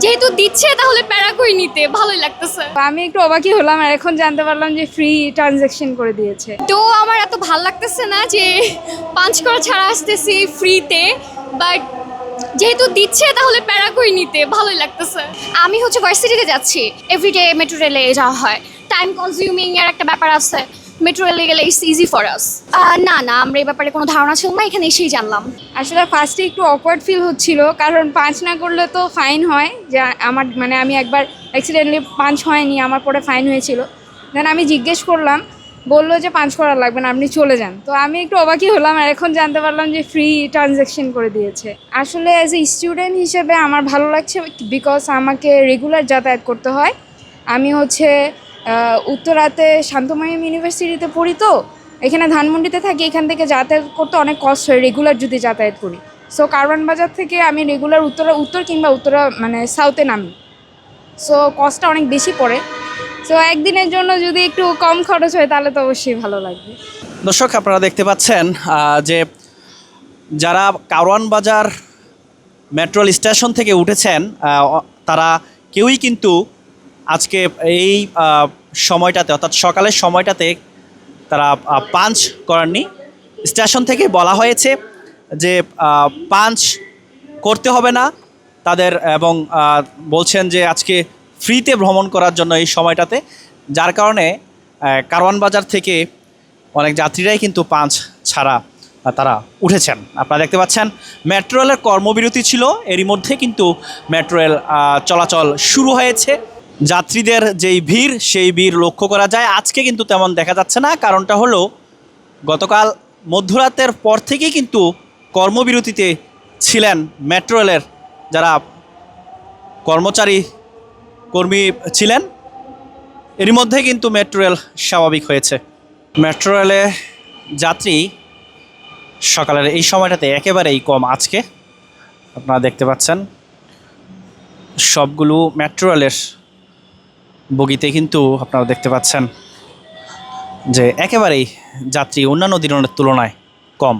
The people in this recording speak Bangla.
যেহেতু দিচ্ছে তাহলে প্যারা করে নিতে ভালোই লাগতেছে। আমি একটু অবাকই হলাম আর এখন জানতে পারলাম যে ফ্রি ট্রানজ্যাকশন করে দিয়েছে। তো আমার এত ভাল লাগতেছে না যে পাঞ্চ করা ছাড়া আসতেছি ফ্রিতে, বাট যেহেতু দিচ্ছে তাহলে প্যারা করে নিতে ভালোই লাগতেছে। আমি হচ্ছে ভার্সিটিতে যাচ্ছি, এভরিডে মেট্রো রেলে যাওয়া হয়, টাইম কনজিউমিং এর একটা ব্যাপার আছে। মেট্রো রেলে গেলে ইটস ইজি ফর আস। না না, আমরা এই ব্যাপারে কোনো ধারণা ছিল না, এখানে এসেই জানলাম। আসলে ফার্স্টে একটু অকওয়ার্ড ফিল হচ্ছিল, কারণ পাঞ্চ না করলে তো ফাইন হয়। যে আমার মানে আমি একবার অ্যাক্সিডেন্টলি পাঞ্চ হয়নি, আমার পরে ফাইন হয়েছিল। দেন আমি জিজ্ঞেস করলাম, বললো যে পাঞ্চ করা লাগবে না, আপনি চলে যান। তো আমি একটু অবাকই হলাম আর এখন জানতে পারলাম যে ফ্রি ট্রানজ্যাকশন করে দিয়েছে। আসলে অ্যাজ এ স্টুডেন্ট হিসেবে আমার ভালো লাগছে, বিকজ আমাকে রেগুলার যাতায়াত করতে হয়। আমি হচ্ছে উত্তরাতে শান্তময়ম ইউনিভার্সিটিতে পড়ি, তো এখানে ধানমন্ডিতে থাকি। এখান থেকে যাতায়াত করতে অনেক কষ্ট হয় রেগুলার যদি যাতায়াত করি। সো কারওয়ান বাজার থেকে আমি রেগুলার উত্তর কিংবা উত্তরা মানে সাউথে নামি। সো কস্টটা অনেক বেশি পড়ে। সো একদিনের জন্য যদি একটু কম খরচ হয় তাহলে তো অবশ্যই ভালো লাগবে। দর্শক, আপনারা দেখতে পাচ্ছেন যে যারা কারওয়ান বাজার মেট্রোল স্টেশন থেকে উঠেছেন তারা কেউই কিন্তু আজকে এই সময়টাতে, অর্থাৎ সকালের সময়টাতে তারা পাঞ্চ করেননি। স্টেশন থেকে বলা হয়েছে যে পাঞ্চ করতে হবে না তাদের, এবং বলছেন যে আজকে ফ্রিতে ভ্রমণ করার জন্য এই সময়টাতে, যার কারণে কারওয়ান বাজার থেকে অনেক যাত্রীরাই কিন্তু পাঞ্চ ছাড়া তারা উঠেছেন। আপনারা দেখতে পাচ্ছেন মেট্রো রেলের কর্মবিরতি ছিল, এরই মধ্যে কিন্তু মেট্রো রেল চলাচল শুরু হয়েছে। যাত্রীদের যেই ভিড়, সেই ভিড় লক্ষ্য করা যায়। আজকে কিন্তু তেমন দেখা যাচ্ছে না, কারণটা হলো গতকাল মধ্যরাতের পর থেকেই কিন্তু কর্মবিরতিতে ছিলেন মেট্রো রেলের যারা কর্মী ছিলেন। এরই মধ্যে কিন্তু মেট্রো রেল স্বাভাবিক হয়েছে। মেট্রো রেলে যাত্রী সকালের এই সময়টাতে একেবারেই কম আজকে। আপনারা দেখতে পাচ্ছেন সবগুলো মেট্রো রেলের বগিতে কিন্তু আপনারা দেখতে পাচ্ছেন যে একেবারেই যাত্রী অন্যান্য দিনের তুলনায় কম।